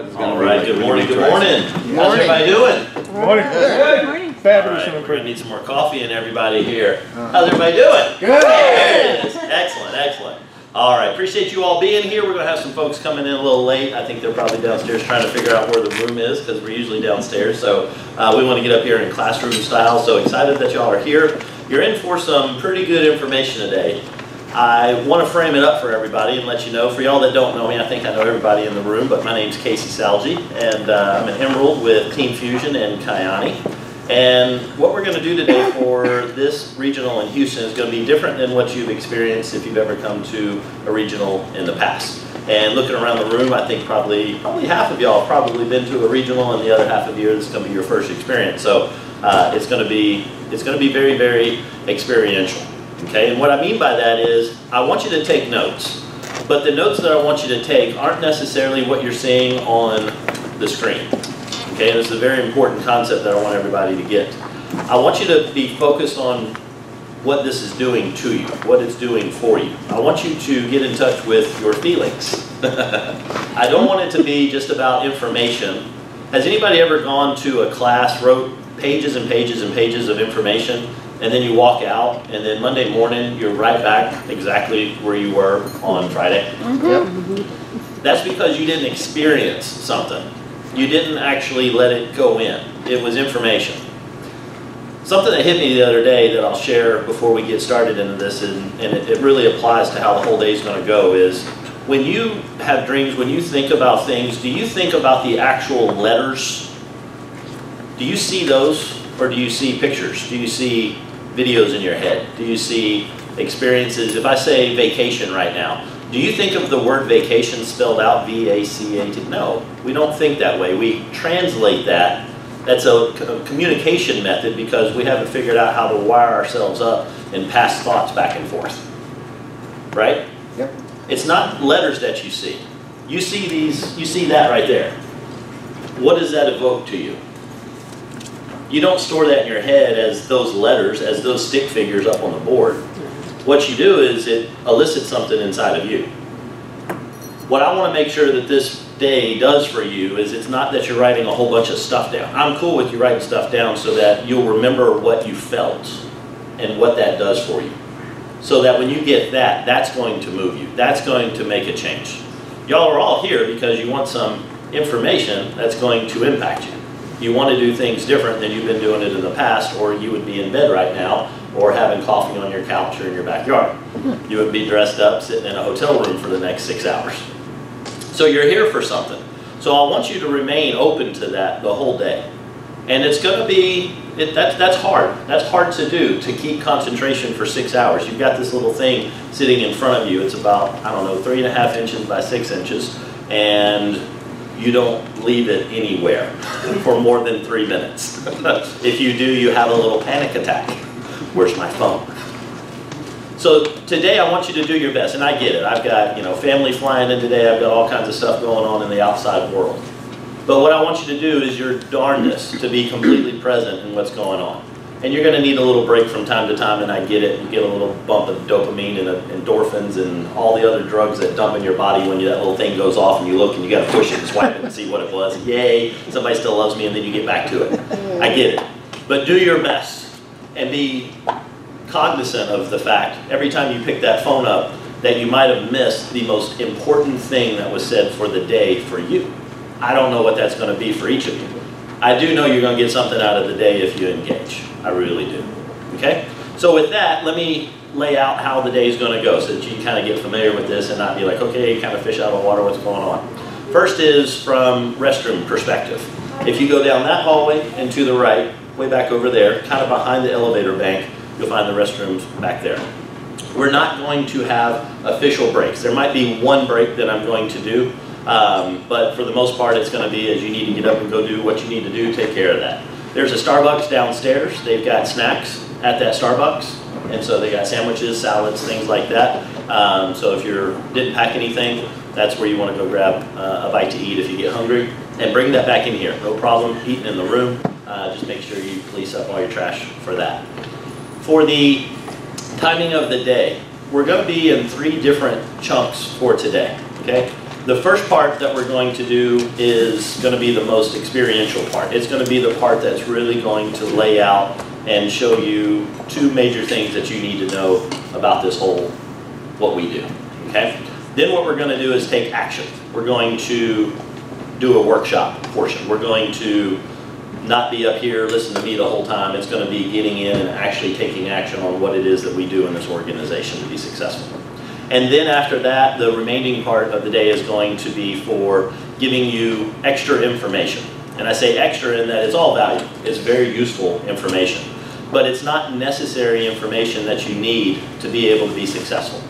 All right, good morning, good morning. How's everybody doing? Good morning. Good morning. Fabulous. All right, we're going to need some more coffee and everybody here. How's everybody doing? Good. There it is. Excellent, excellent. All right, appreciate you all being here. We're going to have some folks coming in a little late. I think they're probably downstairs trying to figure out where the room is because we're usually downstairs. So we want to get up here in classroom style. So excited that y'all are here. You're in for some pretty good information today. I want to frame it up for everybody and let you know. For y'all that don't know me, I think I know everybody in the room, but my name's Casey Salgi, and I'm an Emerald with Team Fusion and Kayani. And what we're going to do today for this regional in Houston is going to be different than what you've experienced if you've ever come to a regional in the past. And looking around the room, I think probably half of y'all have probably been to a regional, and the other half of you, this is going to be your first experience. So it's going to be very, very experiential. Okay, and what I mean by that is I want you to take notes, but the notes that I want you to take aren't necessarily what you're seeing on the screen. Okay, and this is a very important concept that I want everybody to get. I want you to be focused on what this is doing to you, what it's doing for you. I want you to get in touch with your feelings. I don't want it to be just about information. Has anybody ever gone to a class, wrote pages and pages and pages of information, and then you walk out, and then Monday morning, you're right back exactly where you were on Friday? Yep. That's because you didn't experience something. You didn't actually let it go in. It was information. Something that hit me the other day that I'll share before we get started into this, and it really applies to how the whole day is going to go, is when you have dreams, when you think about things, do you think about the actual letters? Do you see those, or do you see pictures? Do you see videos in your head? Do you see experiences? If I say vacation right now, do you think of the word vacation spelled out V-A-C-A-T? No, we don't think that way. We translate that. That's a communication method because we haven't figured out how to wire ourselves up and pass thoughts back and forth. Right? Yep. It's not letters that you see. You see these, you see that right there. What does that evoke to you? You don't store that in your head as those letters, as those stick figures up on the board. What you do is it elicits something inside of you. What I want to make sure that this day does for you is it's not that you're writing a whole bunch of stuff down. I'm cool with you writing stuff down so that you'll remember what you felt and what that does for you. So that when you get that, that's going to move you. That's going to make a change. Y'all are all here because you want some information that's going to impact you. You want to do things different than you've been doing it in the past, or you would be in bed right now or having coffee on your couch or in your backyard. You would be dressed up sitting in a hotel room for the next 6 hours. So you're here for something. So I want you to remain open to that the whole day. And it's going to be, that's hard. That's hard to do, to keep concentration for 6 hours. You've got this little thing sitting in front of you. It's about, I don't know, 3.5 inches by 6 inches. And you don't leave it anywhere for more than 3 minutes. If you do, you have a little panic attack. Where's my phone? So today I want you to do your best, and I get it. I've got family flying in today. I've got all kinds of stuff going on in the outside world. But what I want you to do is your darndest to be completely present in what's going on. And you're going to need a little break from time to time, and I get it. You get a little bump of dopamine and endorphins and all the other drugs that dump in your body when that little thing goes off and you look and you got to push it and swipe it and see what it was. Yay, somebody still loves me, and then you get back to it. I get it. But do your best and be cognizant of the fact every time you pick that phone up that you might have missed the most important thing that was said for the day for you. I don't know what that's going to be for each of you. I do know you're going to get something out of the day if you engage. I really do. Okay? So with that, let me lay out how the day is going to go so that you can kind of get familiar with this and not be like, okay, kind of fish out of water, what's going on. First is from restroom perspective. If you go down that hallway and to the right, way back over there, kind of behind the elevator bank, you'll find the restrooms back there. We're not going to have official breaks. There might be one break that I'm going to do, but for the most part it's going to be as you need to get up and go do what you need to do, take care of that. There's a Starbucks downstairs. They've got snacks at that Starbucks, and so they got sandwiches, salads, things like that. So if you didn't pack anything, that's where you want to go grab a bite to eat if you get hungry, and bring that back in here. No problem eating in the room. Just make sure you police up all your trash for that. For the timing of the day, we're going to be in 3 different chunks for today. Okay? The first part that we're going to do is going to be the most experiential part. It's going to be the part that's really going to lay out and show you two major things that you need to know about this whole, what we do, okay? Then what we're going to do is take action. We're going to do a workshop portion. We're going to not be up here, listen to me the whole time. It's going to be getting in and actually taking action on what it is that we do in this organization to be successful. And then after that, the remaining part of the day is going to be for giving you extra information. And I say extra in that it's all valuable. It's very useful information. But it's not necessary information that you need to be able to be successful.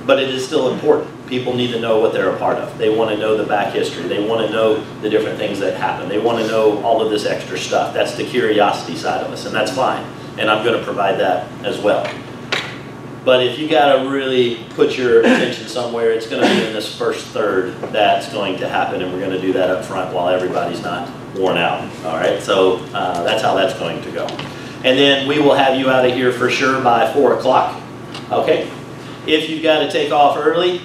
But it is still important. People need to know what they're a part of. They want to know the back history. They want to know the different things that happen. They want to know all of this extra stuff. That's the curiosity side of us, and that's fine. And I'm going to provide that as well. But if you got to really put your attention somewhere, it's going to be in this first third that's going to happen, and we're going to do that up front while everybody's not worn out. All right, so that's how that's going to go. And then we will have you out of here for sure by 4 o'clock. Okay? If you've got to take off early,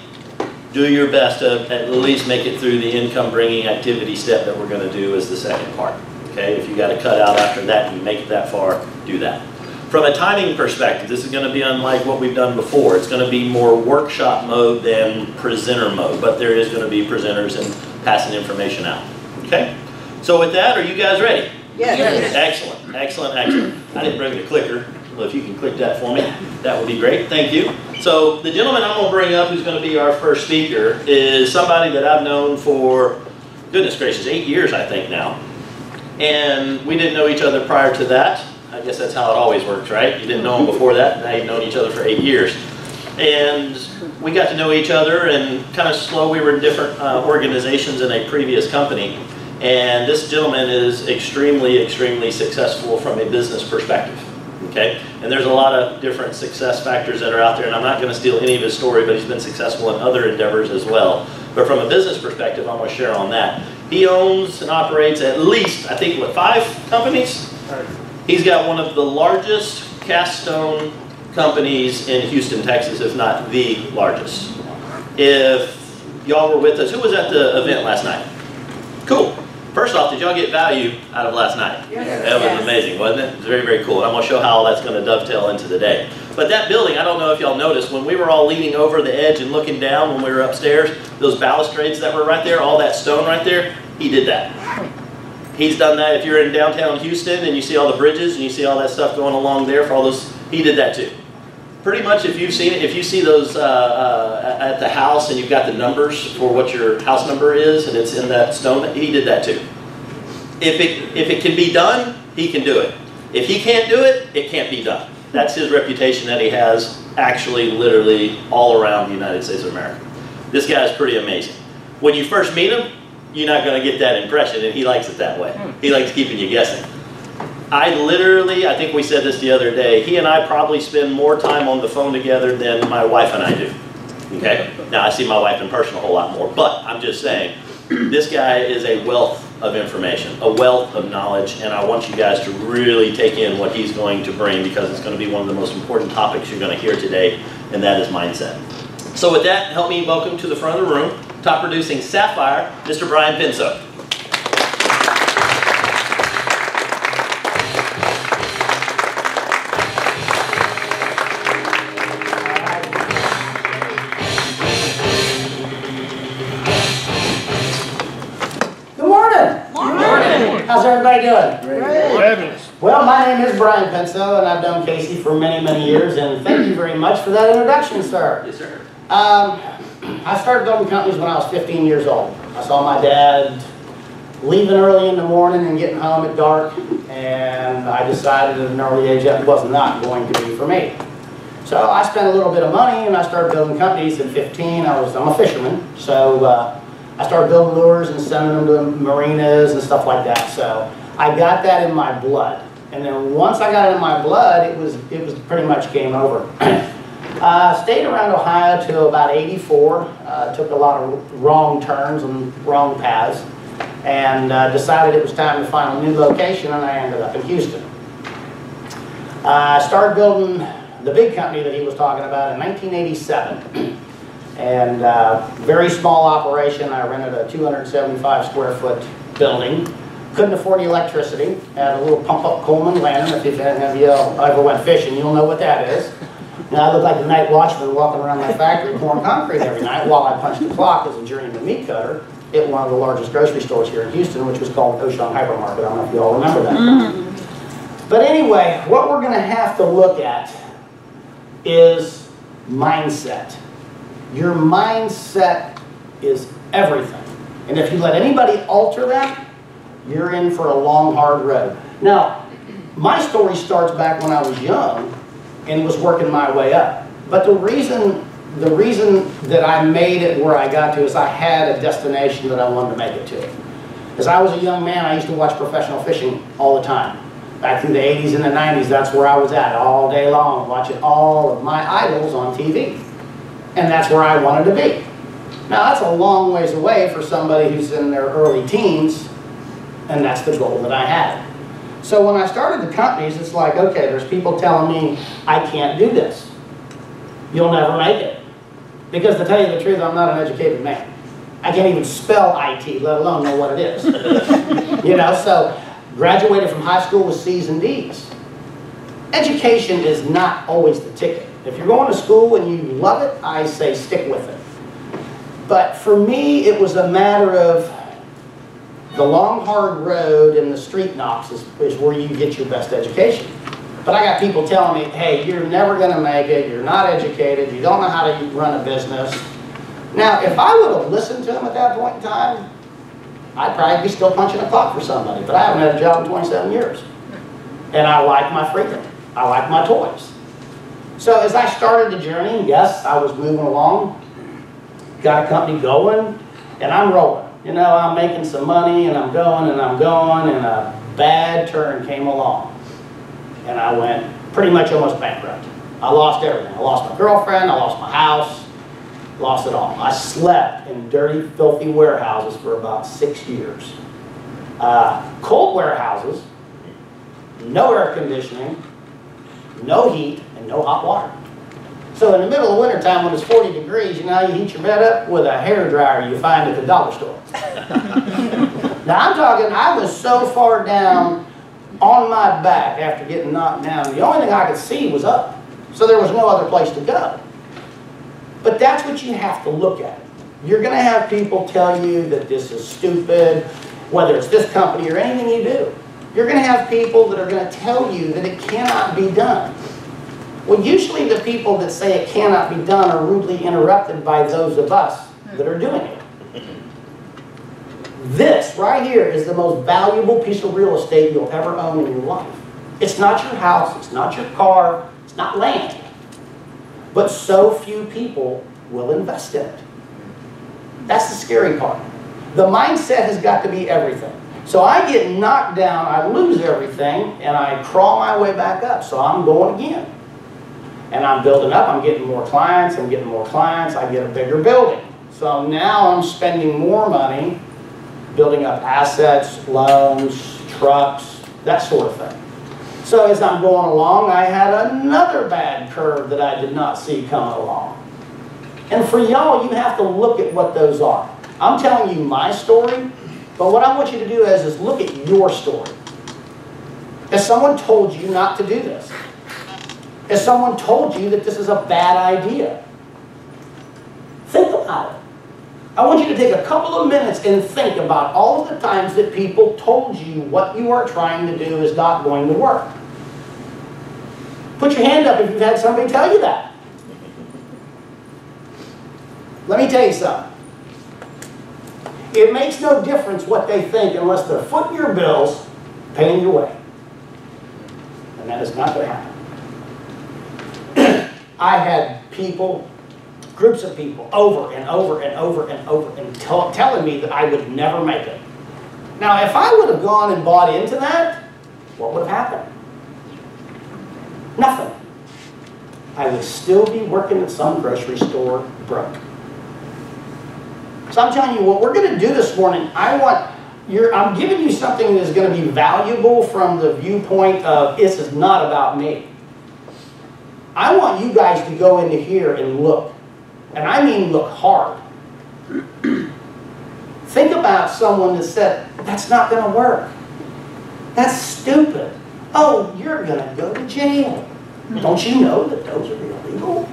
do your best to at least make it through the income-bringing activity step that we're going to do as the second part. Okay? If you got to cut out after that and you make it that far, do that. From a timing perspective, this is going to be unlike what we've done before. It's going to be more workshop mode than presenter mode, but there is going to be presenters and passing information out. Okay? So with that, are you guys ready? Yes. Yes. Excellent, excellent, excellent. I didn't bring the clicker. Well, if you can click that for me, that would be great. Thank you. So the gentleman I'm going to bring up who's going to be our first speaker is somebody that I've known for, goodness gracious, 8 years I think now. And we didn't know each other prior to that. I guess that's how it always works, right? You didn't know him before that, now you've known each other for 8 years. And we got to know each other and kind of slow, we were in different organizations in a previous company. And this gentleman is extremely, extremely successful from a business perspective. Okay? And there's a lot of different success factors that are out there, and I'm not going to steal any of his story, but he's been successful in other endeavors as well. But from a business perspective, I'm going to share on that. He owns and operates at least, I think, what, 5 companies? He's got one of the largest cast stone companies in Houston, Texas, if not the largest. If y'all were with us, who was at the event last night? Cool. First off, did y'all get value out of last night? Yes. That was amazing, wasn't it? It was very, very cool. And I'm going to show how that's going to dovetail into the day. But that building, I don't know if y'all noticed, when we were all leaning over the edge and looking down when we were upstairs, those balustrades that were right there, all that stone right there, he did that. He's done that. If you're in downtown Houston and you see all the bridges and you see all that stuff going along there for all those, he did that too. Pretty much if you've seen it, if you see those at the house and you've got the numbers for what your house number is and it's in that stone, he did that too. If it can be done, he can do it. If he can't do it, it can't be done. That's his reputation that he has actually literally all around the United States of America. This guy is pretty amazing. When you first meet him, you're not going to get that impression, and he likes it that way. He likes keeping you guessing. I literally, I think we said this the other day, he and I probably spend more time on the phone together than my wife and I do. Okay? Now, I see my wife in person a whole lot more, but I'm just saying, this guy is a wealth of information, a wealth of knowledge, and I want you guys to really take in what he's going to bring because it's going to be one of the most important topics you're going to hear today, and that is mindset. So with that, help me welcome to the front of the room, top producing Sapphire, Mr. Brian Penso. How's everybody doing? Great. Well, my name is Brian Penso, and I've known Casey for many, many years, and thank you very much for that introduction, sir. Yes, sir. I started building companies when I was 15 years old. I saw my dad leaving early in the morning and getting home at dark, and I decided at an early age that was not going to be for me. So I spent a little bit of money, and I started building companies. At 15, I'm a fisherman, so I started building lures and sending them to marinas and stuff like that. So I got that in my blood. And then once I got it in my blood, it was pretty much game over. Stayed around Ohio till about 84. Took a lot of wrong turns and wrong paths. And decided it was time to find a new location, and I ended up in Houston. I started building the big company that he was talking about in 1987. And very small operation. I rented a 275 square foot building. Couldn't afford the electricity. Had a little pump up Coleman lantern. If any of you ever went fishing, you'll know what that is. And I looked like a night watchman walking around my factory pouring concrete every night while I punched the clock as a journeyman meat cutter at one of the largest grocery stores here in Houston, which was called Ocean Hypermarket. I don't know if you all remember that. Mm-hmm. But anyway, what we're going to have to look at is mindset. Your mindset is everything. And if you let anybody alter that, you're in for a long, hard road. Now, my story starts back when I was young and was working my way up. But the reason that I made it where I got to is I had a destination that I wanted to make it to. As I was a young man, I used to watch professional fishing all the time. Back in the 80s and the 90s, that's where I was at all day long, watching all of my idols on TV. And that's where I wanted to be. Now, that's a long ways away for somebody who's in their early teens, and that's the goal that I had. So when I started the companies, it's like, okay, there's people telling me I can't do this. You'll never make it. Because to tell you the truth, I'm not an educated man. I can't even spell IT, let alone know what it is. You know, so graduated from high school with C's and D's. Education is not always the ticket. If you're going to school and you love it, I say stick with it. But for me, it was a matter of the long, hard road and the street knocks is where you get your best education. But I got people telling me, hey, you're never going to make it, you're not educated, you don't know how to run a business. Now, if I would have listened to them at that point in time, I'd probably be still punching a clock for somebody. But I haven't had a job in 27 years. And I like my freedom. I like my toys. So as I started the journey, yes, I was moving along, got a company going, and I'm rolling. You know, I'm making some money, and I'm going, and a bad turn came along. And I went pretty much almost bankrupt. I lost everything. I lost my girlfriend, I lost my house, lost it all. I slept in dirty, filthy warehouses for about 6 years. Cold warehouses, no air conditioning, no heat, and no hot water. So in the middle of wintertime when it's 40 degrees, you know how you heat your bed up? With a hairdryer you find at the dollar store. Now I'm talking, I was so far down on my back after getting knocked down, the only thing I could see was up. So there was no other place to go. But that's what you have to look at. You're going to have people tell you that this is stupid, whether it's this company or anything you do. You're going to have people that are going to tell you that it cannot be done. Well, usually the people that say it cannot be done are rudely interrupted by those of us that are doing it. This right here is the most valuable piece of real estate you'll ever own in your life. It's not your house, it's not your car, it's not land. But so few people will invest in it. That's the scary part. The mindset has got to be everything. So I get knocked down, I lose everything, and I crawl my way back up. So I'm going again. And I'm building up, I'm getting more clients, I get a bigger building. So now I'm spending more money building up assets, loans, trucks, that sort of thing. So as I'm going along, I had another bad curve that I did not see coming along. And for y'all, you have to look at what those are. I'm telling you my story, but what I want you to do is look at your story. Has someone told you not to do this? Has someone told you that this is a bad idea? Think about it. I want you to take a couple of minutes and think about all of the times that people told you what you are trying to do is not going to work. Put your hand up if you've had somebody tell you that. Let me tell you something. It makes no difference what they think unless they're footing your bills, paying your way. And that is not going to happen. I had people, groups of people, over and over and over and over and telling me that I would never make it. Now, if I would have gone and bought into that, what would have happened? Nothing. I would still be working at some grocery store broke. So I'm telling you, what we're going to do this morning, I'm giving you something that is going to be valuable from the viewpoint of this is not about me. I want you guys to go into here and look. And I mean look hard. Think about someone that said, that's not going to work. That's stupid. Oh, you're going to go to jail. Don't you know that those are illegal?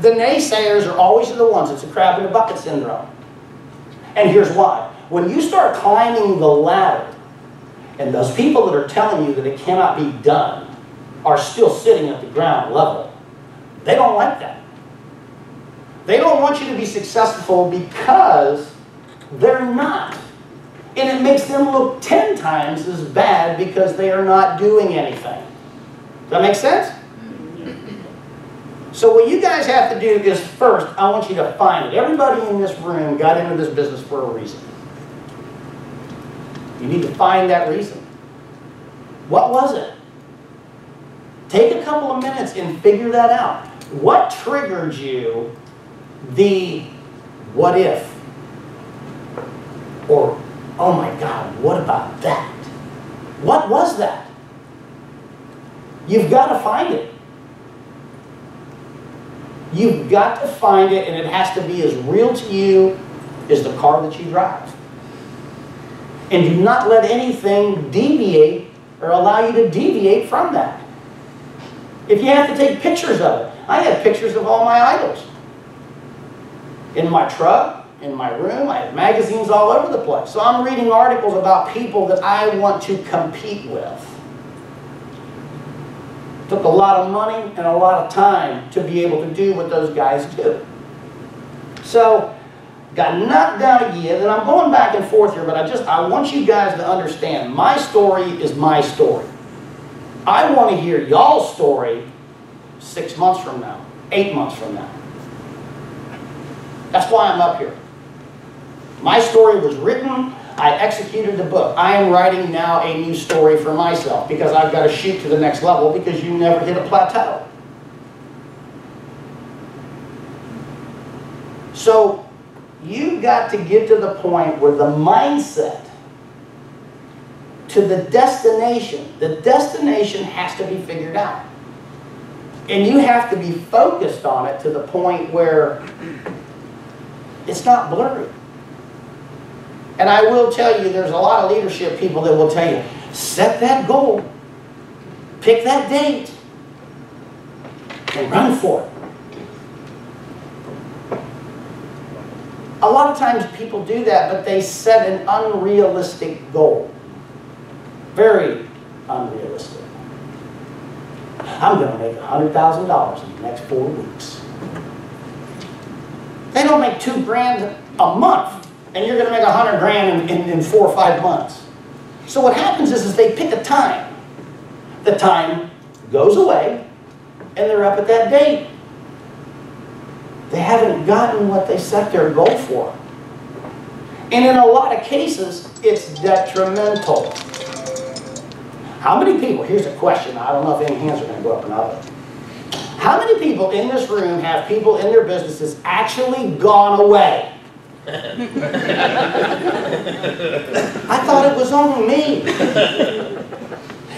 The naysayers are always the ones. It's a crab in a bucket syndrome. And here's why. When you start climbing the ladder, and those people that are telling you that it cannot be done are still sitting at the ground level, they don't like that. They don't want you to be successful because they're not. And it makes them look 10 times as bad because they are not doing anything. Does that make sense? So what you guys have to do is first, I want you to find it. Everybody in this room got into this business for a reason. You need to find that reason. What was it? Take a couple of minutes and figure that out. What triggered you the what if? Or, oh my God, what about that? What was that? You've got to find it. You've got to find it, and it has to be as real to you as the car that you drive. And do not let anything deviate or allow you to deviate from that. If you have to take pictures of it, I have pictures of all my idols. In my truck, in my room, I have magazines all over the place. So I'm reading articles about people that I want to compete with. Took a lot of money and a lot of time to be able to do what those guys do. So, got knocked down again, and I'm going back and forth here, but I want you guys to understand, my story is my story. I want to hear y'all's story 6 months from now, 8 months from now. That's why I'm up here. My story was written, I executed the book. I am writing now a new story for myself because I've got to shoot to the next level because you never hit a plateau. So, you've got to get to the point where the mindset to the destination has to be figured out. And you have to be focused on it to the point where it's not blurry. And I will tell you, there's a lot of leadership people that will tell you, set that goal, pick that date, and run for it. A lot of times people do that, but they set an unrealistic goal. Very unrealistic. I'm going to make $100,000 in the next 4 weeks. They don't make $2 grand a month, and you're going to make $100 grand in 4 or 5 months. So what happens is they pick a time. The time goes away, and they're up at that date. They haven't gotten what they set their goal for. And in a lot of cases, it's detrimental. How many people, here's a question, I don't know if any hands are going to go up or not. How many people in this room have people in their businesses actually gone away? I thought it was only me.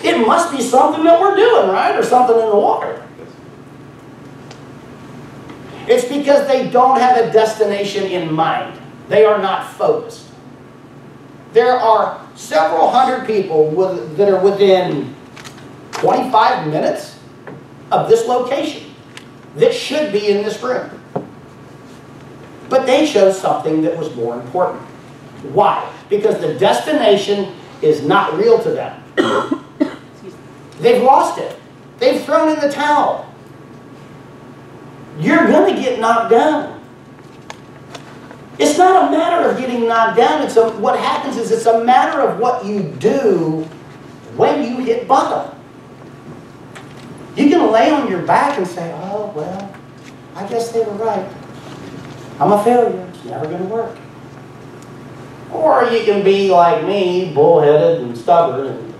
It must be something that we're doing, right? Or something in the water. It's because they don't have a destination in mind. They are not focused. There are several hundred people that are within 25 minutes of this location that should be in this room. But they chose something that was more important. Why? Because the destination is not real to them. They've lost it. They've thrown in the towel. You're going to get knocked down. It's not a matter of getting knocked down. What happens is it's a matter of what you do when you hit bottom. You can lay on your back and say, oh, well, I guess they were right. I'm a failure. It's never going to work. Or you can be like me, bullheaded and stubborn, and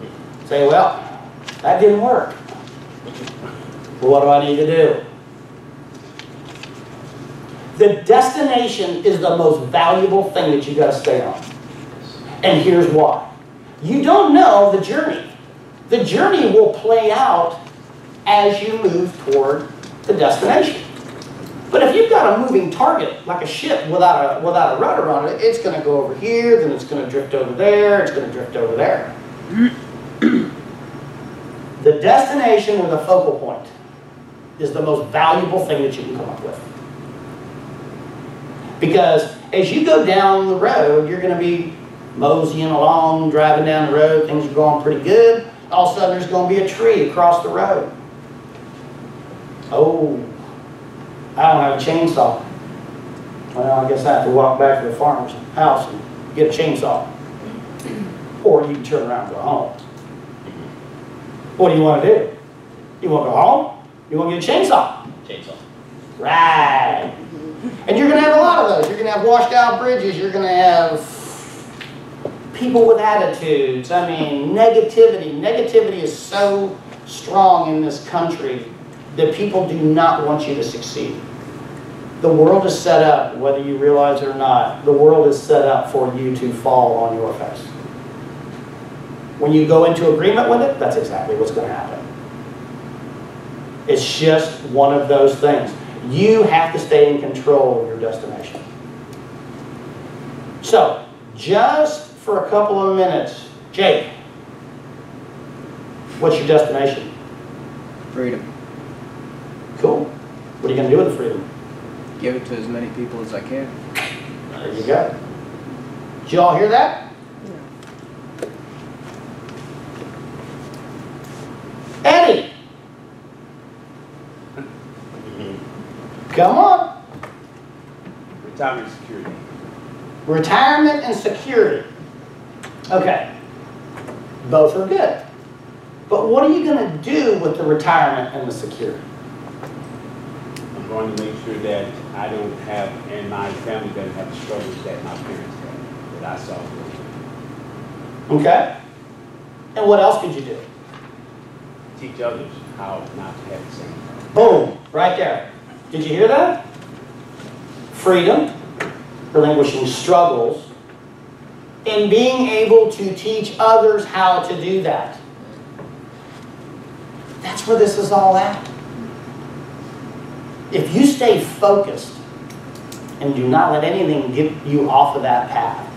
say, well, that didn't work. Well, what do I need to do? The destination is the most valuable thing that you got to stay on. And here's why. You don't know the journey. The journey will play out as you move toward to destination. But if you've got a moving target, like a ship without a rudder on it, it's going to go over here, then it's going to drift over there, it's going to drift over there. The destination or the focal point is the most valuable thing that you can come up with. Because as you go down the road, you're going to be moseying along, driving down the road, things are going pretty good. All of a sudden there's going to be a tree across the road. Oh, I don't have a chainsaw. Well, I guess I have to walk back to the farmer's house and get a chainsaw. Or you can turn around and go home. What do you want to do? You want to go home? You want to get a chainsaw? Chainsaw. Right. And you're going to have a lot of those. You're going to have washed out bridges. You're going to have people with attitudes. I mean, negativity. Negativity is so strong in this country that people do not want you to succeed. The world is set up, whether you realize it or not, the world is set up for you to fall on your face. When you go into agreement with it, that's exactly what's going to happen. It's just one of those things. You have to stay in control of your destination. So, just for a couple of minutes, Jake, what's your destination? Freedom. Cool. What are you going to do with the freedom? Give it to as many people as I can. There you go. Did you all hear that? Eddie! Come on. Retirement security. Retirement and security. Okay. Both are good. But what are you going to do with the retirement and the security? I'm going to make sure that I don't have, and my family doesn't have the struggles that my parents had, that I saw. Okay. And what else could you do? Teach others how not to have the same problem. Boom. Right there. Did you hear that? Freedom, relinquishing struggles, and being able to teach others how to do that. That's where this is all at. If you stay focused and do not let anything get you off of that path,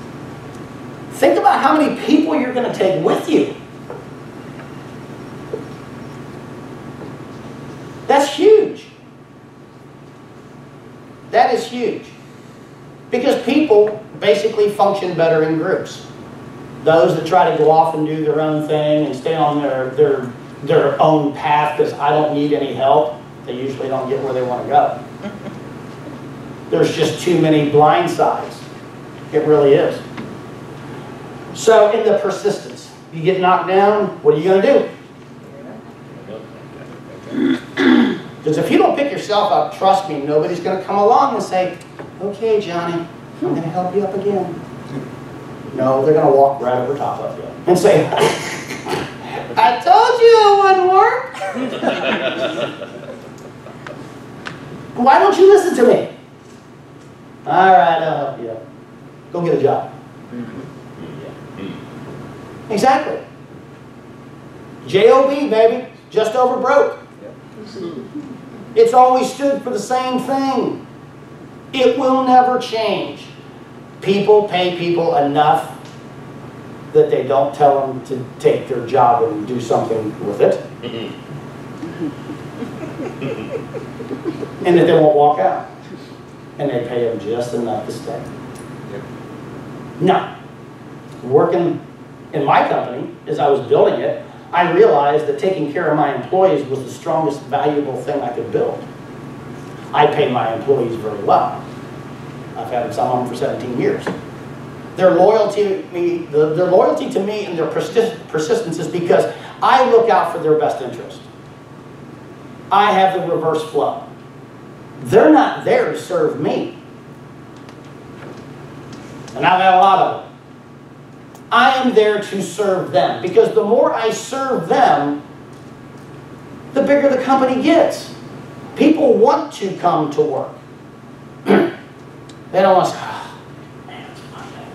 think about how many people you're going to take with you. That's huge. That is huge. Because people basically function better in groups. Those that try to go off and do their own thing and stay on their own path because I don't need any help, they usually don't get where they want to go. There's just too many blind sides. It really is. So in the persistence, you get knocked down, what are you going to do? Because if you don't pick yourself up, trust me, nobody's going to come along and say, okay, Johnny, I'm going to help you up again. No, they're going to walk right over top of you and say, I told you it wouldn't work. Why don't you listen to me? All right, I'll help you. Go get a job. Exactly. J-O-B, baby. Just over broke. It's always stood for the same thing. It will never change. People pay people enough that they don't tell them to take their job and do something with it. And that they won't walk out. And they pay them just enough to stay. Now, working in my company, as I was building it, I realized that taking care of my employees was the strongest valuable thing I could build. I pay my employees very well. I've had some of them for 17 years. Their loyalty to me and their persistence is because I look out for their best interest. I have the reverse flow. They're not there to serve me. And I've had a lot of them. I am there to serve them, because the more I serve them, the bigger the company gets. People want to come to work. They don't want to say, oh, man, it's Monday.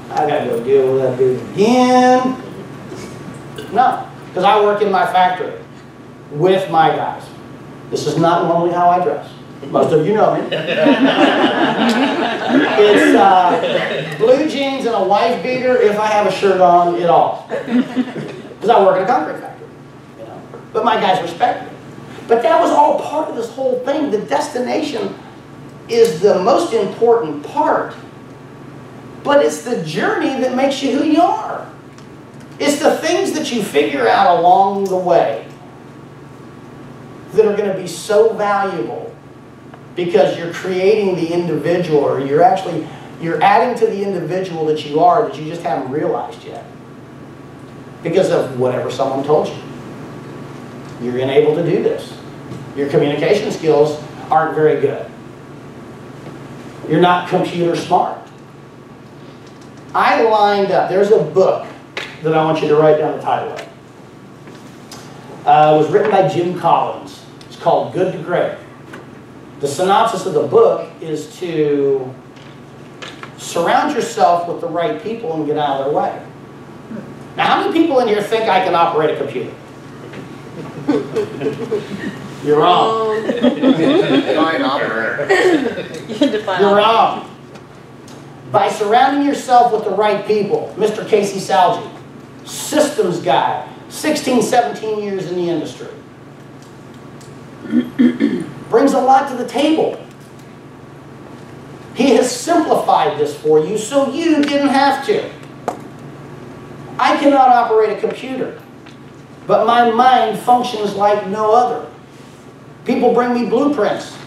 I got to go deal with that dude again. No, because I work in my factory with my guys. This is not normally how I dress. Most of you know me. It's blue jeans and a wife beater if I have a shirt on at all. Because I work in a concrete factory. You know? But my guys respect me. But that was all part of this whole thing. The destination is the most important part. But it's the journey that makes you who you are. It's the things that you figure out along the way that are going to be so valuable because you're creating the individual, or you're adding to the individual that you are that you just haven't realized yet because of whatever someone told you. You're unable to do this. Your communication skills aren't very good. You're not computer smart. I lined up, there's a book that I want you to write down the title of. It was written by Jim Collins. It's called Good to Great. The synopsis of the book is to surround yourself with the right people and get out of their way. Now, how many people in here think I can operate a computer? You're wrong. Define operator. You're wrong. By surrounding yourself with the right people, Mr. Casey Salge, systems guy, 16, 17 years in the industry. Brings a lot to the table. He has simplified this for you so you didn't have to. I cannot operate a computer, but my mind functions like no other. People bring me blueprints.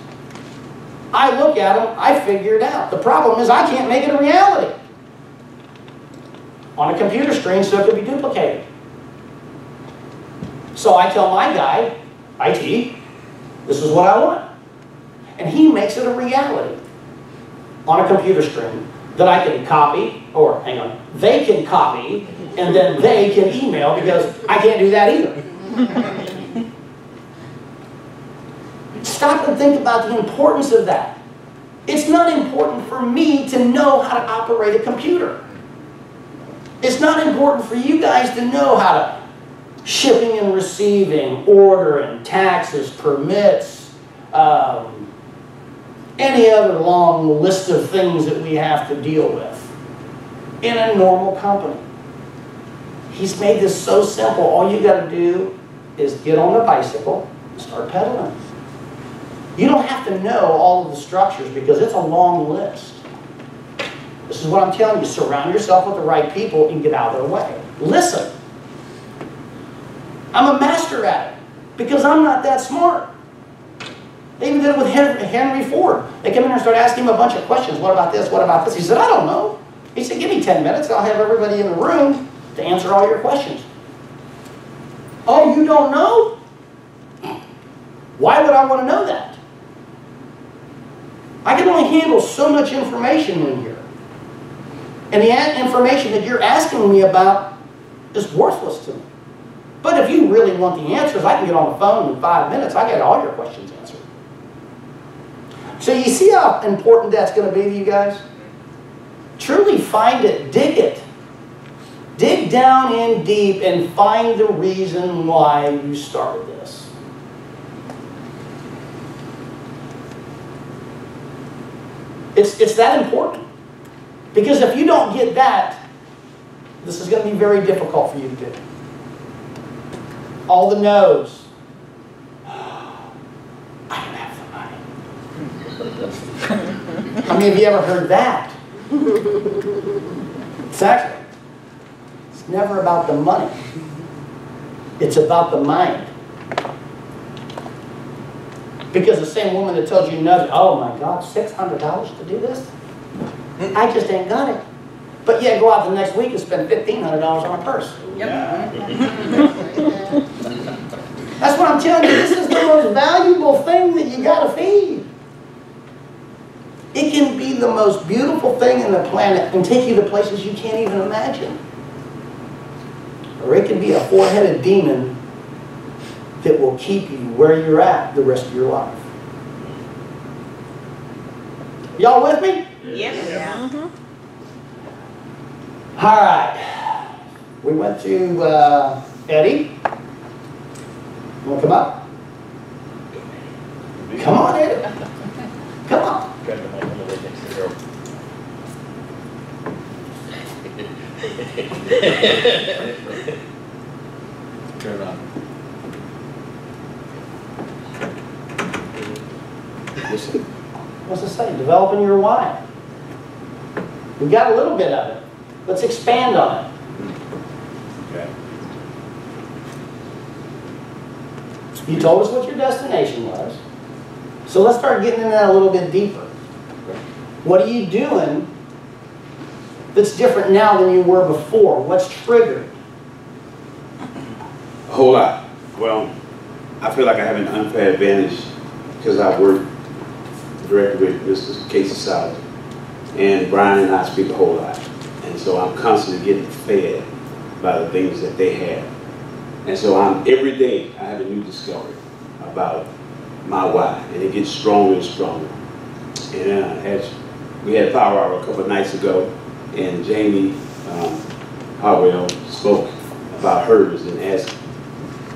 I look at them, I figure it out. The problem is I can't make it a reality on a computer screen so it can be duplicated. So I tell my guy, IT, this is what I want. And he makes it a reality on a computer screen that I can copy, or hang on, they can copy, and then they can email because I can't do that either. Stop and think about the importance of that. It's not important for me to know how to operate a computer. It's not important for you guys to know how to shipping and receiving, ordering, taxes, permits, any other long list of things that we have to deal with in a normal company. He's made this so simple. All you got to do is get on the bicycle and start pedaling. You don't have to know all of the structures because it's a long list. This is what I'm telling you. Surround yourself with the right people and get out of their way. Listen. I'm a master at it because I'm not that smart. They even did it with Henry Ford. They came in and started asking him a bunch of questions. What about this? What about this? He said, I don't know. He said, give me 10 minutes. I'll have everybody in the room to answer all your questions. Oh, you don't know? Why would I want to know that? I can only handle so much information in here. And the information that you're asking me about is worthless to me. But if you really want the answers, I can get on the phone in 5 minutes. I get all your questions answered. So you see how important that's going to be to you guys? Truly find it. Dig it. Dig down in deep and find the reason why you started this. It's that important. Because if you don't get that, this is going to be very difficult for you to do. All the no's. I don't have the money. How many of you ever heard that? Exactly. It's never about the money. It's about the mind. Because the same woman that tells you no, oh my God, $600 to do this? I just ain't got it. But yeah, go out the next week and spend $1,500 on a purse. Yep. That's what I'm telling you. This is the most valuable thing that you got to feed. It can be the most beautiful thing in the planet and take you to places you can't even imagine. Or it can be a four-headed demon that will keep you where you're at the rest of your life. Y'all with me? Yes. Yeah. All right. We went to Eddie. You want to come up? Come on, Eddie. Come on. Got the mic on the way next to Harold. Turn it on. What's it say? Developing your why. We got a little bit of it. Let's expand on it. Okay. You told us what your destination was. So let's start getting into that a little bit deeper. What are you doing that's different now than you were before? What's triggered? A whole lot. Well, I feel like I have an unfair advantage because I work directly with Mr. Casey Sauer. And Brian and I speak a whole lot. And so I'm constantly getting fed by the things that they have. And so every day I have a new discovery about my why. And it gets stronger and stronger. And as we had Power Hour a couple of nights ago, and Jamie Harwell spoke about hers. And as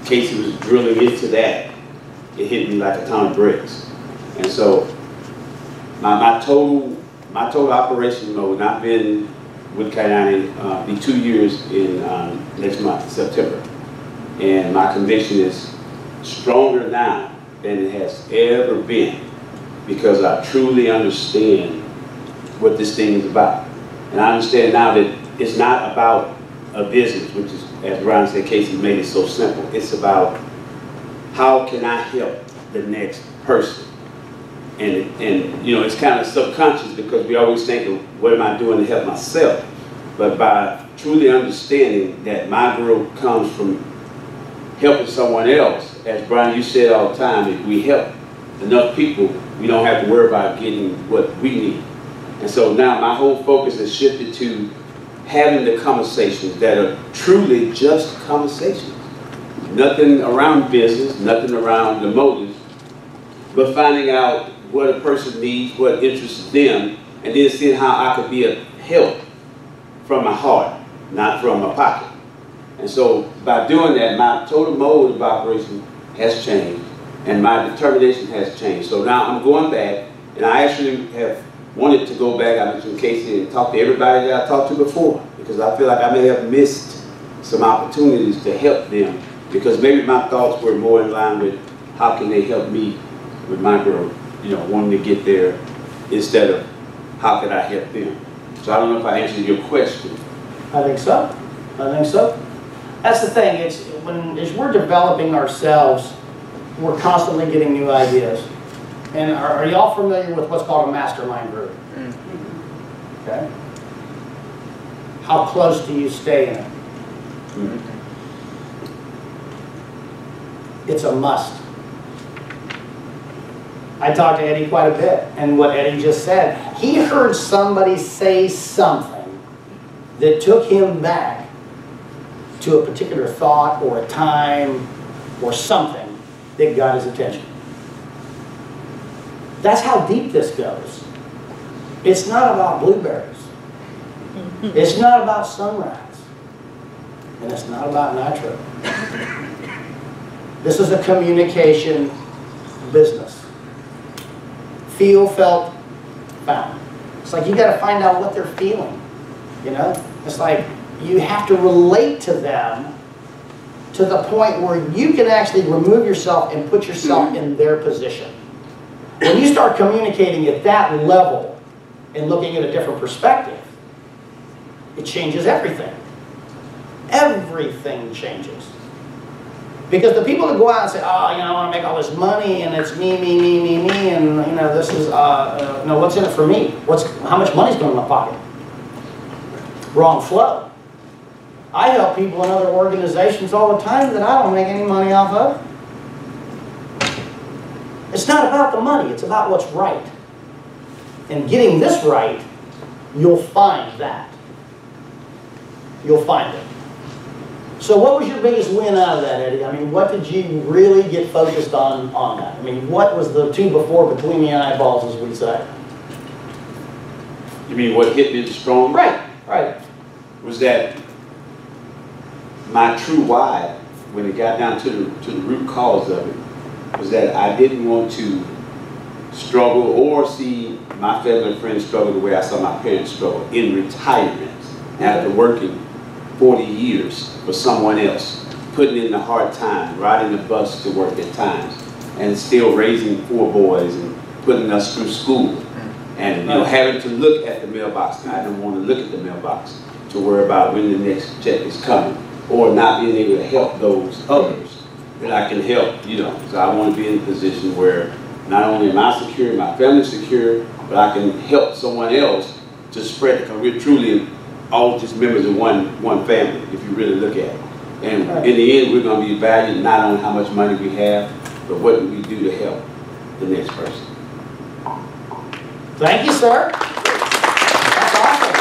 Casey was drilling into that, it hit me like a ton of bricks. And so my total operation mode, and I've been with Kainani be 2 years in next month, September. And my conviction is stronger now than it has ever been because I truly understand what this thing is about. And I understand now that it's not about a business, which is, as Brian said, Casey made it so simple. It's about how can I help the next person? And you know, it's kind of subconscious because we always think of what am I doing to help myself? But by truly understanding that my growth comes from helping someone else, as Brian, you said all the time, if we help enough people, we don't have to worry about getting what we need. And so now my whole focus has shifted to having the conversations that are truly just conversations. Nothing around business, nothing around the motives, but finding out what a person needs, what interests them, and then seeing how I could be a help from my heart, not from my pocket. And so by doing that, my total mode of operation has changed, and my determination has changed. So now I'm going back, and I actually have wanted to go back, I mentioned Casey, and talk to everybody that I talked to before, because I feel like I may have missed some opportunities to help them, because maybe my thoughts were more in line with how can they help me with my growth, you know, wanting to get there, instead of how can I help them. So I don't know if I answered your question. I think so. I think so. That's the thing. It's as we're developing ourselves, we're constantly getting new ideas. And are y'all familiar with what's called a mastermind group? Mm-hmm. Okay. How close do you stay in it? Mm-hmm. It's a must. I talked to Eddie quite a bit, and what Eddie just said, he heard somebody say something that took him back to a particular thought or a time or something that got his attention. That's how deep this goes. It's not about blueberries. It's not about sunrise. And it's not about nitro. This is a communication business. Feel, felt, found. It's like you got to find out what they're feeling. You know? It's like you have to relate to them to the point where you can actually remove yourself and put yourself in their position. When you start communicating at that level and looking at a different perspective, it changes everything. Everything changes. Because the people that go out and say, oh, you know, I want to make all this money, and it's me, me, me, me, me, and, you know, this is, no, what's in it for me? How much money's going in my pocket? Wrong flow. I help people in other organizations all the time that I don't make any money off of. It's not about the money, it's about what's right. And getting this right, you'll find that. You'll find it. So what was your biggest win out of that, Eddie? I mean, what did you really get focused on that? I mean, what was the two before between the eyeballs, as we say? You mean what hit me the strongest? Right, right. Was that my true why, when it got down to the root cause of it, was that I didn't want to struggle or see my family and friends struggle the way I saw my parents struggle in retirement after working 40 years for someone else, putting in the hard time, riding the bus to work at times, and still raising 4 boys and putting us through school. And having to look at the mailbox. I don't want to look at the mailbox to worry about when the next check is coming, or not being able to help those others that I can help, So I want to be in a position where not only am I secure, my family's secure, but I can help someone else to spread it, because we're truly all just members of one family, if you really look at it. And in the end, we're going to be valued not on how much money we have, but what do we do to help the next person. Thank you, sir. That's awesome.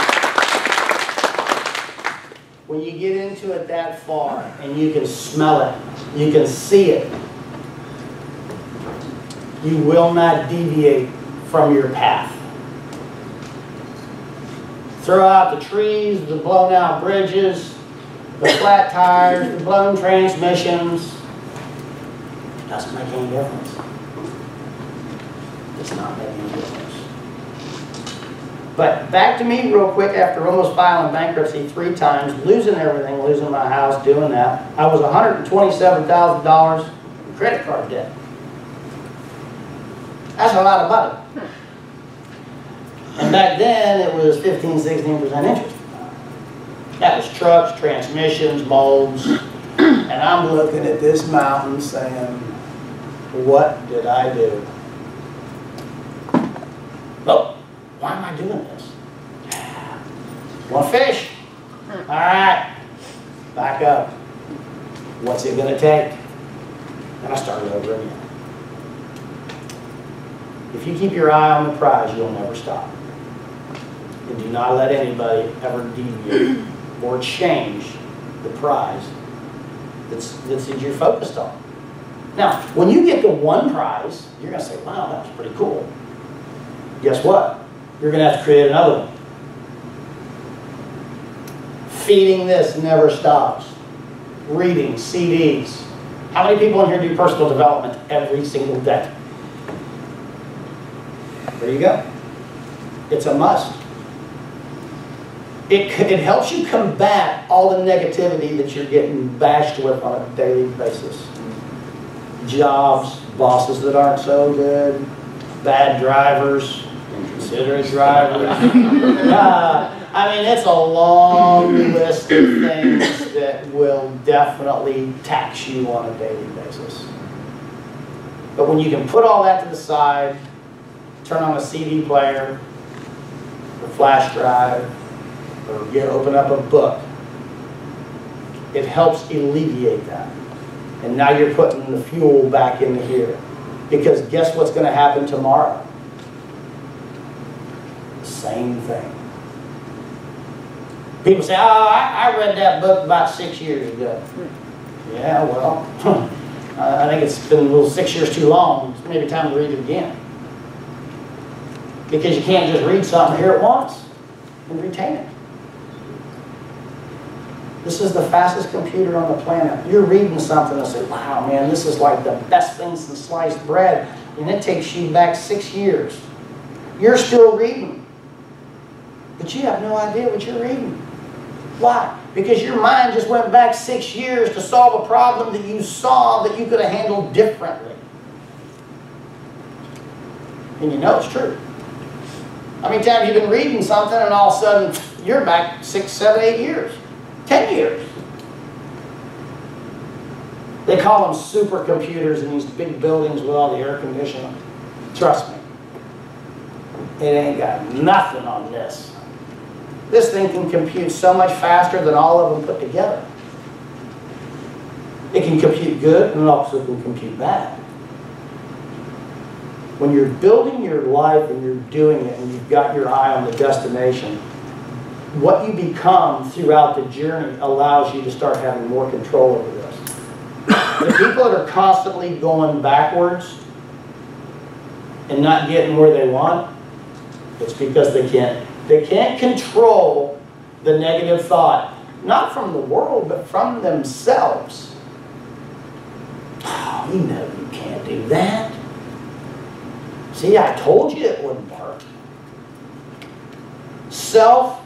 When you get into it that far and you can smell it, you can see it, you will not deviate from your path. Throw out the trees, the blown out bridges, the flat tires, the blown transmissions. Doesn't make any difference. It's not making any difference. But back to me real quick, after almost filing bankruptcy 3 times, losing everything, losing my house, doing that, I was $127,000 in credit card debt. That's a lot of money. And back then, it was 15–16% interest. That was trucks, transmissions, molds. And I'm looking at this mountain saying, what did I do? Oh. Why am I doing this? Want to fish? All right, back up. What's it going to take? And I started over again. If you keep your eye on the prize, you'll never stop. And do not let anybody ever deviate or change the prize that's you're focused on. Now, when you get to one prize, you're going to say, wow, that was pretty cool. Guess what? You're going to have to create another one. Feeding this never stops. Reading, CDs. How many people in here do personal development every single day? There you go. It's a must. It helps you combat all the negativity that you're getting bashed with on a daily basis. Jobs, bosses that aren't so good, bad drivers, inconsiderate drivers. I mean, it's a long list of things that will definitely tax you on a daily basis. But when you can put all that to the side, turn on a CD player, or flash drive, or open up a book, it helps alleviate that. And now you're putting the fuel back into here. Because guess what's going to happen tomorrow? The same thing. People say, oh, I read that book about 6 years ago. Yeah, well, I think it's been a little 6 years too long. It's maybe time to read it again. Because you can't just read something here at once and retain it. This is the fastest computer on the planet. You're reading something and say, wow, man, this is like the best thing since sliced bread. And it takes you back 6 years. You're still reading. But you have no idea what you're reading. Why? Because your mind just went back 6 years to solve a problem that you saw that you could have handled differently. And you know it's true. How many times you've been reading something and all of a sudden you're back 6, 7, 8 years? 10 years. They call them supercomputers in these big buildings with all the air conditioning. Trust me. It ain't got nothing on this. This thing can compute so much faster than all of them put together. It can compute good and it also can compute bad. When you're building your life and you're doing it and you've got your eye on the destination, what you become throughout the journey allows you to start having more control over this. The people that are constantly going backwards and not getting where they want, it's because they can't control the negative thought, not from the world, but from themselves. Oh, you know you can't do that. See, I told you it wouldn't work. Self-talk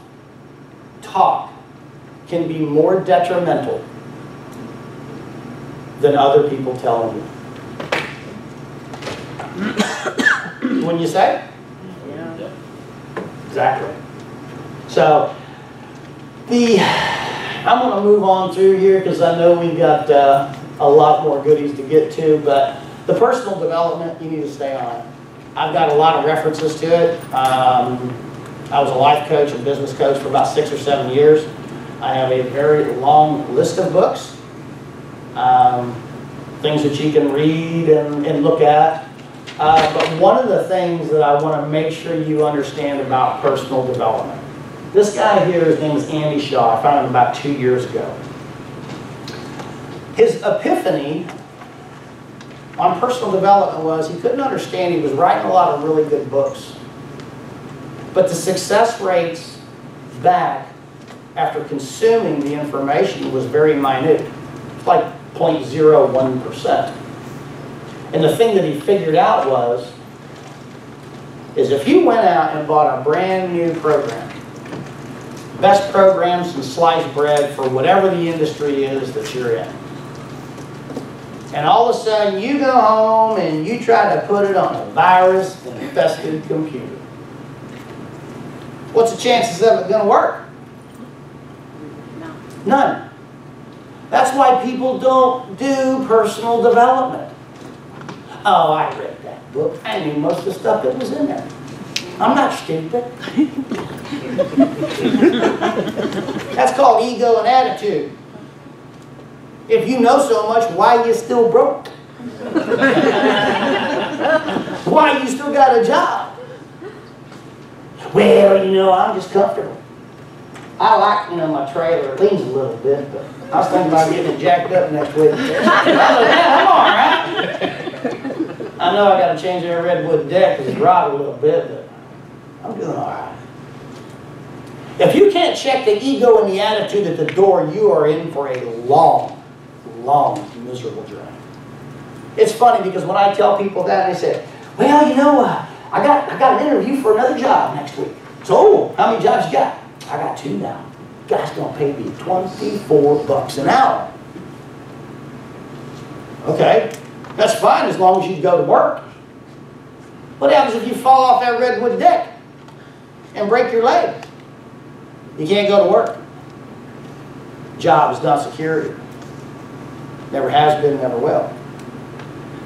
can be more detrimental than other people telling you. Wouldn't you say? Yeah. Exactly. So, I'm going to move on through here because I know we've got a lot more goodies to get to, but the personal development, you need to stay on it. I've got a lot of references to it. I was a life coach and business coach for about 6 or 7 years. I have a very long list of books, things that you can read and look at. But one of the things that I want to make sure you understand about personal development. This guy here, his name is Andy Shaw. I found him about 2 years ago. His epiphany on personal development was he couldn't understand. He was writing a lot of really good books, but the success rates back after consuming the information was very minute. It's like 0.01%. And the thing that he figured out is if you went out and bought a brand new program, best program since sliced bread for whatever the industry is that you're in, and all of a sudden you go home and you try to put it on a virus-infested computer, what's the chances of it going to work? None. That's why people don't do personal development. Oh, I read that book. I knew most of the stuff that was in there. I'm not stupid. That's called ego and attitude. If you know so much, why are you still broke? Why you still got a job? Well, you know, I'm just comfortable. I like, you know, my trailer. It leans a little bit, but I was thinking about getting it jacked up next week. I'm all right. I know I got to change that redwood deck because it's rotted a little bit, but I'm doing all right. If you can't check the ego and the attitude at the door, you are in for a long, long, miserable journey. It's funny because when I tell people that, they say, well, you know, I got an interview for another job next week. So, how many jobs you got? I got 2 now. Guy's going to pay me $24 an hour. Okay, that's fine as long as you go to work. What happens if you fall off that redwood deck and break your leg? You can't go to work. Job is not security. Never has been, never will.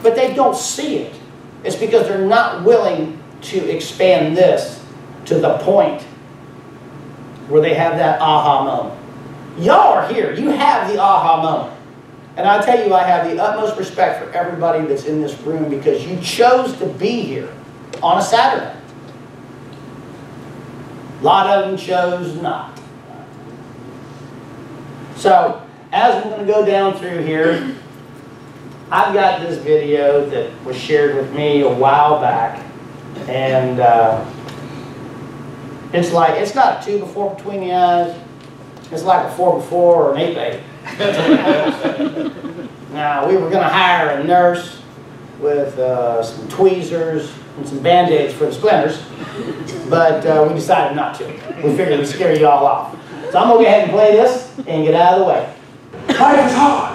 But they don't see it. It's because they're not willing to expand this to the point where they have that aha moment. Y'all are here. You have the aha moment. And I tell you, I have the utmost respect for everybody that's in this room because you chose to be here on a Saturday. A lot of them chose not. So, as I'm going to go down through here, I've got this video that was shared with me a while back, and it's like, it's not a 2 before between the eyes, it's like a 4 before or an 8 8. Now, we were going to hire a nurse with some tweezers and some band-aids for the splinters, but we decided not to. We figured we'd scare you all off. So I'm going to go ahead and play this and get out of the way. Life is hard.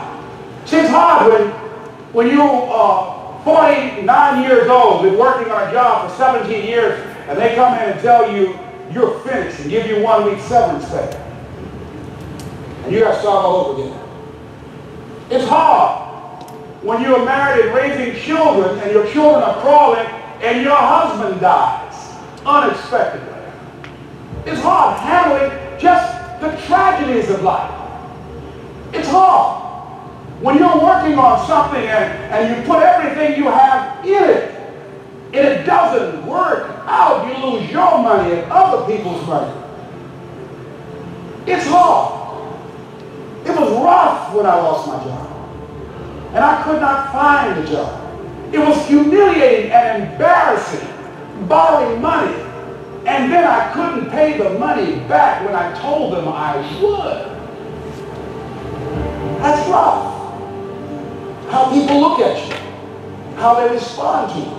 See, it's hard when you're 49 years old, been working on a job for 17 years, and they come in and tell you you're finished and give you 1 week severance pay. And you got to start all over again. It's hard when you're married and raising children and your children are crawling and your husband dies unexpectedly. It's hard handling just the tragedies of life. It's hard when you're working on something and you put everything you have in it and it doesn't work out. You lose your money and other people's money. It's hard. It was rough when I lost my job. And I could not find a job. It was humiliating and embarrassing, borrowing money. And then I couldn't pay the money back when I told them I would. That's rough. How people look at you. How they respond to you.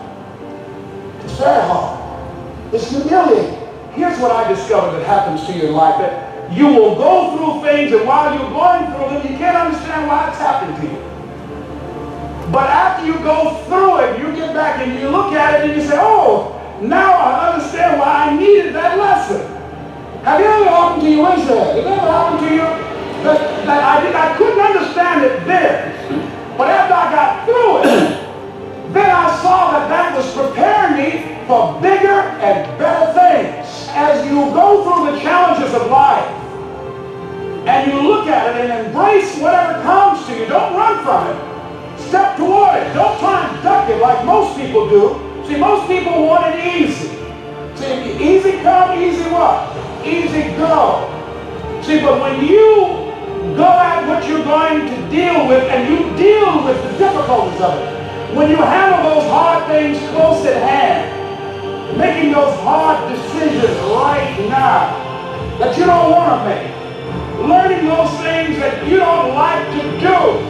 It's very hard. It's humiliating. Here's what I discovered that happens to you in life, that you will go through things, and while you're going through them, you can't understand why it's happening to you. But after you go through it, you get back and you look at it and you say, oh, now I understand why I needed that lesson. Have you ever happened to you? Raise your hand. Has it ever happened to you that I couldn't understand it then, but after I got through it, then I saw that that was preparing me for bigger and better things. As you go through the challenges of life and you look at it and embrace whatever comes to you, don't run from it. Step toward it. Don't try and duck it like most people do. See, most people want it easy. See, easy come, easy what? Easy go. See, but when you go at what you're going to deal with and you deal with the difficulties of it, when you handle those hard things close at hand, making those hard decisions right now that you don't want to make, learning those things that you don't like to do,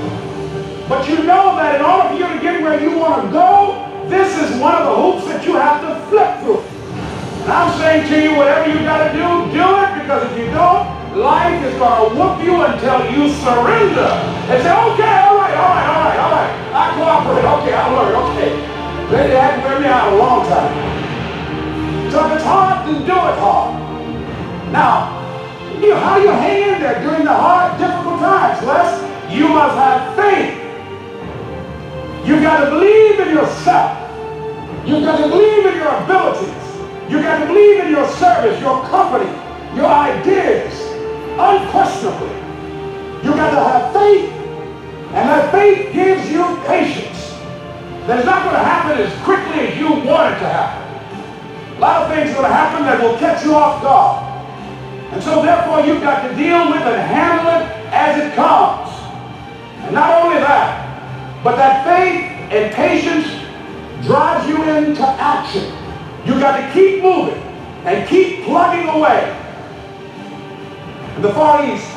but you know that in order for you to get where you want to go, this is one of the hoops that you have to flip through. And I'm saying to you, whatever you got to do it, because if you don't, life is going to whoop you until you surrender and say, okay, all right, I cooperate, okay, I learned, okay. They hadn't wear me out a long time. So if it's hard, then do it hard. Now, how do you hang in there during the hard, difficult times? Les, you must have faith. You've got to believe in yourself. You've got to believe in your abilities. You've got to believe in your service, your company, your ideas, unquestionably. You've got to have faith, and that faith gives you patience. That it's not going to happen as quickly as you want it to happen. A lot of things are going to happen that will catch you off guard. And so therefore you've got to deal with and handle it as it comes. And not only that, but that faith and patience drives you into action. You've got to keep moving and keep plugging away. In the Far East,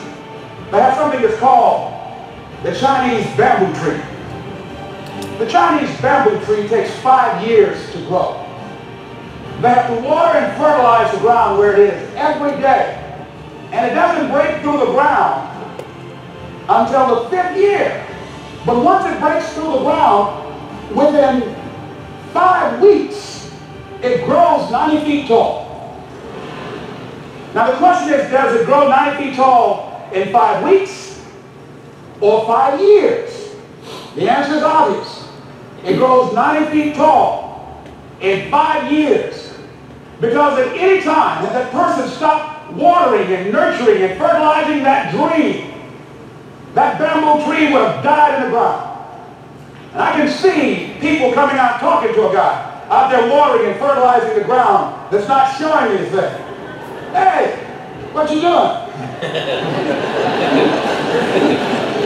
they have something that's called the Chinese bamboo tree. The Chinese bamboo tree takes 5 years to grow. They have to water and fertilize the ground where it is every day. And it doesn't break through the ground until the 5th year. But once it breaks through the ground, within 5 weeks, it grows 90 feet tall. Now the question is, does it grow 90 feet tall in 5 weeks or 5 years? The answer is obvious. It grows 90 feet tall in 5 years. Because at any time that that person stopped watering and nurturing and fertilizing that dream, that bamboo tree would have died in the ground. And I can see people coming out talking to a guy out there watering and fertilizing the ground that's not showing anything. Hey, what you doing?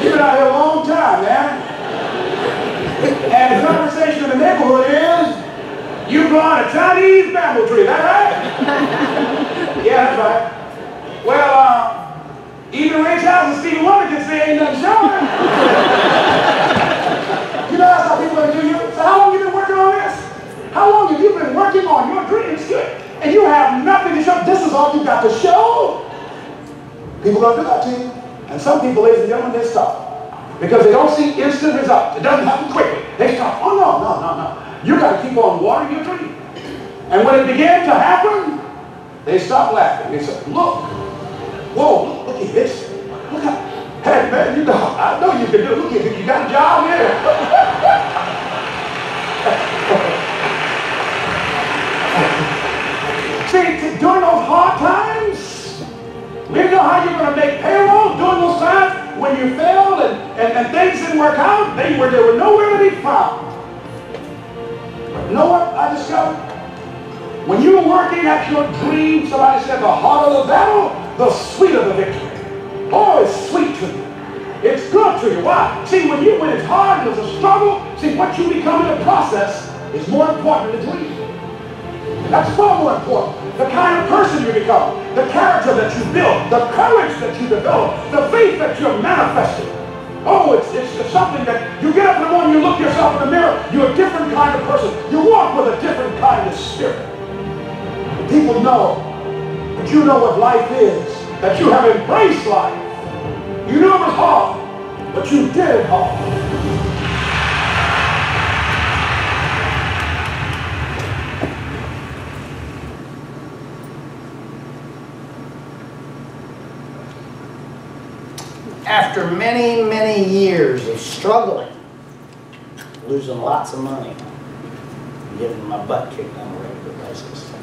You've been out here a long time, man. And the conversation in the neighborhood is, you growing a Chinese bamboo tree, is that right? Yeah, that's right. Well, even Ray Charles and Stevie Wonder can say ain't nothing showing. You know that's how people are doing you. So how long have you been working on this? How long have you been working on your dreams? And you have nothing to show. This is all you got to show. People don't do that to you. And some people, ladies and gentlemen, they stop. Because they don't see instant results. It doesn't happen quickly. They stop. Oh, no. You got to keep on watering your tree. And when it began to happen, they stopped laughing. They said, look. Whoa, look at this. Look at, hey, man, you know, I know you can do it. Look at it. You got a job here. See, during those hard times, you know how you're going to make payroll during those times when you failed and things didn't work out? They were nowhere to be found. But you know what I discovered? When you're working at your dream, somebody said the harder the battle, the sweeter the victory. Oh, it's sweet to you. It's good to you. Why? See, when it's hard and it's a struggle, see, what you become in the process is more important than the dream. That's far more important. The kind of person you become, the character that you build, the courage that you develop, the faith that you're manifesting. Oh, it's something that you get up in the morning, you look yourself in the mirror, you're a different kind of person. You walk with a different kind of spirit. And people know that you know what life is, that you have embraced life. You knew it was hard, but you did it hard. After many, many years of struggling, losing lots of money, getting my butt kicked on a regular basis.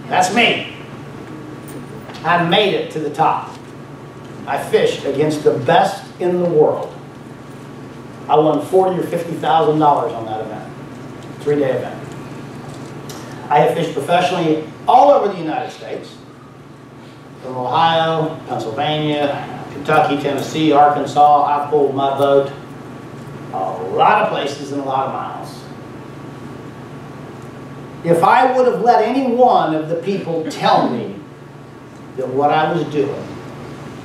That's me. I made it to the top. I fished against the best in the world. I won $40,000 or $50,000 on that event, 3-day event. I have fished professionally all over the United States. From Ohio, Pennsylvania, Kentucky, Tennessee, Arkansas, I pulled my boat a lot of places and a lot of miles. If I would have let any one of the people tell me that what I was doing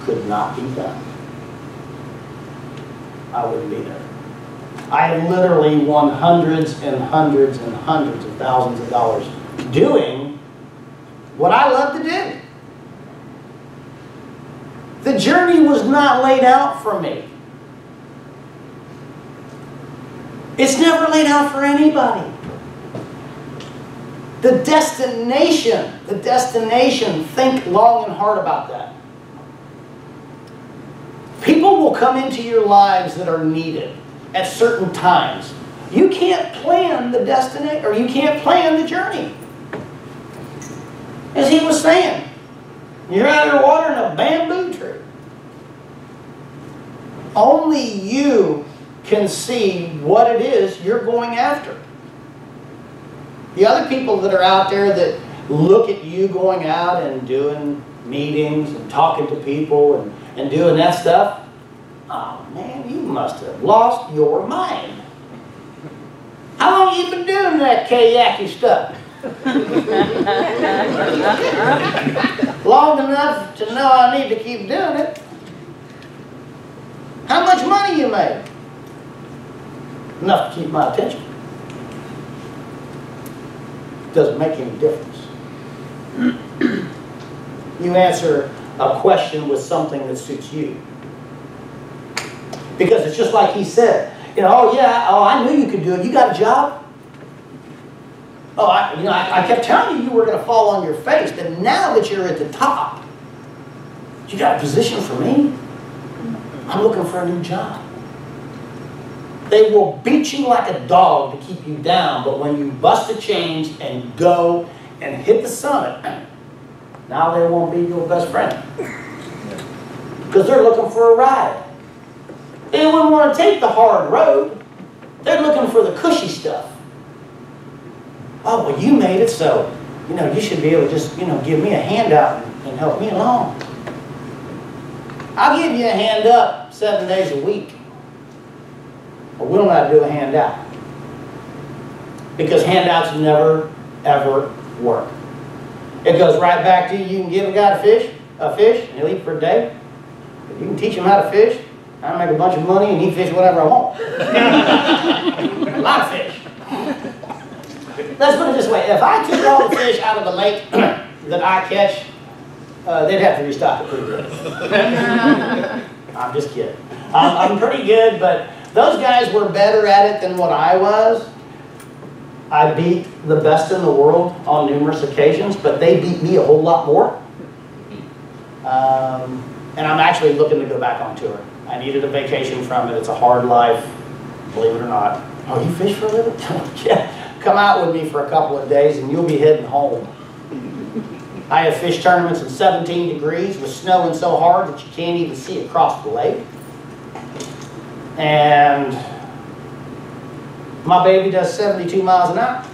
could not be done, I wouldn't be there. I have literally won hundreds and hundreds and hundreds of thousands of dollars doing what I love to do. The journey was not laid out for me. It's never laid out for anybody. The destination, think long and hard about that. People will come into your lives that are needed at certain times. You can't plan the destination, or you can't plan the journey. As he was saying, you're underwater in a bamboo tree. Only you can see what it is you're going after. The other people that are out there that look at you going out and doing meetings and talking to people and doing that stuff, oh man, you must have lost your mind. How long have you been doing that kayaking stuff? Long enough to know I need to keep doing it. How much money you made? Enough to keep my attention. Doesn't make any difference. You answer a question with something that suits you. Because it's just like he said, you know, oh yeah, oh I knew you could do it. You got a job? Oh, I kept telling you were going to fall on your face, but now that you're at the top, you got a position for me? I'm looking for a new job. They will beat you like a dog to keep you down, but when you bust the chains and go and hit the summit, now they won't be your best friend. Because they're looking for a ride. They wouldn't want to take the hard road. They're looking for the cushy stuff. Oh, well, you made it, so, you know, you should be able to just, you know, give me a handout and help me along. I'll give you a hand up 7 days a week. But we'll not do a handout. Because handouts never, ever work. It goes right back to you can give a guy a fish, and he'll eat for a day. If you can teach him how to fish, I'll make a bunch of money and he fish whatever I want. A lot of fish. Let's put it this way. If I took all the fish out of the lake that I catch, they'd have to restock it pretty good. I'm just kidding. I'm pretty good, but those guys were better at it than what I was. I beat the best in the world on numerous occasions, but they beat me a whole lot more. And I'm actually looking to go back on tour. I needed a vacation from it. It's a hard life, believe it or not. Oh, you fish for a living? Yeah. Come out with me for a couple of days and you'll be heading home. I have fished tournaments in 17 degrees with snowing so hard that you can't even see across the lake. And my baby does 72 miles an hour.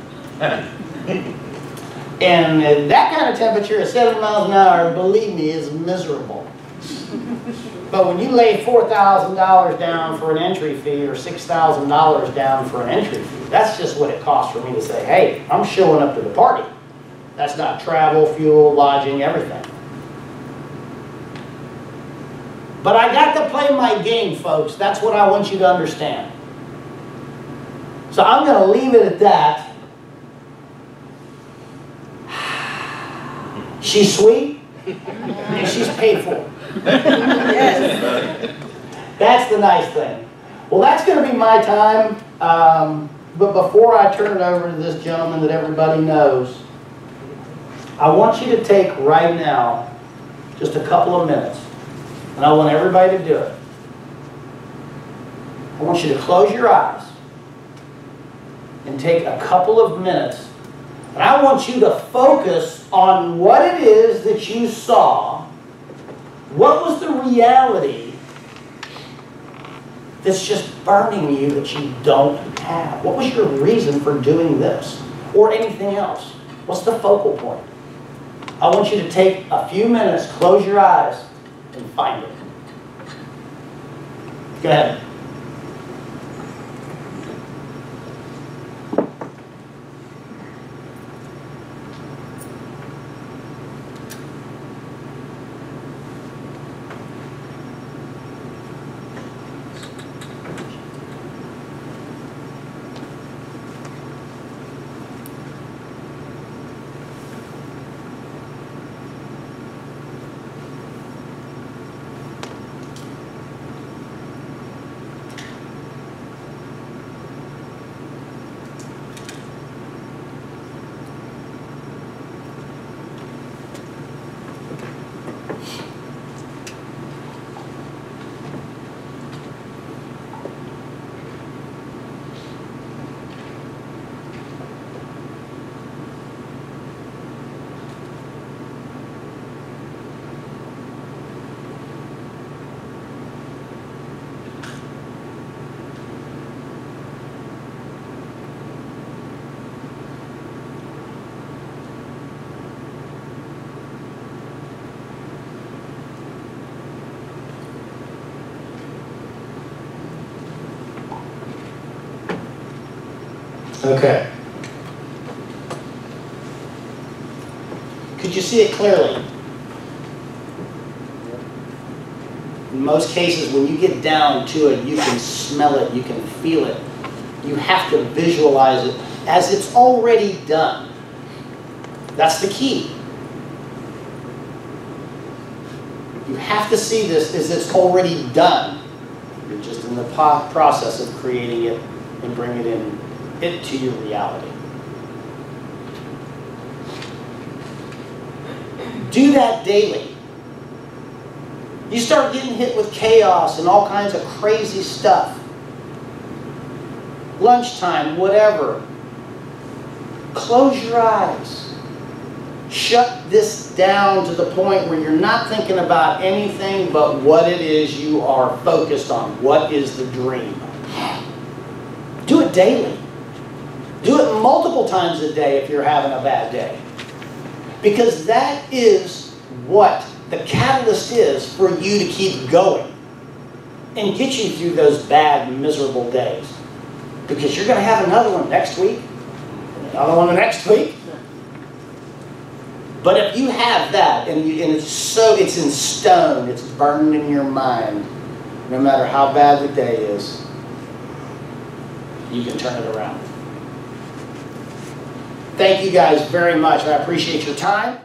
And at that kind of temperature at 70 miles an hour, believe me, is miserable. But when you lay $4,000 down for an entry fee or $6,000 down for an entry fee, that's just what it costs for me to say, hey, I'm showing up to the party. That's not travel, fuel, lodging, everything. But I got to play my game, folks. That's what I want you to understand. So I'm going to leave it at that. She's sweet, and she's paid for. Yes. That's the nice thing. Well, that's going to be my time. But before I turn it over to this gentleman that everybody knows, I want you to take right now just a couple of minutes. And I want everybody to do it. I want you to close your eyes and take a couple of minutes. And I want you to focus on what it is that you saw. What was the reality that's just burning you that you don't have? What was your reason for doing this or anything else? What's the focal point? I want you to take a few minutes, close your eyes, and find it. Go ahead. Okay. Could you see it clearly? In most cases, when you get down to it, you can smell it, you can feel it. You have to visualize it as it's already done. That's the key. You have to see this as it's already done. You're just in the process of creating it and bringing it to your reality. Do that daily. You start getting hit with chaos and all kinds of crazy stuff. Lunchtime, whatever. Close your eyes. Shut this down to the point where you're not thinking about anything but what it is you are focused on. What is the dream? Do it daily. Do it multiple times a day if you're having a bad day. Because that is what the catalyst is for you to keep going and get you through those bad, miserable days. Because you're going to have another one next week, another one the next week. But if you have that, and it's in stone, it's burned in your mind, no matter how bad the day is, you can turn it around. Thank you guys very much. I appreciate your time.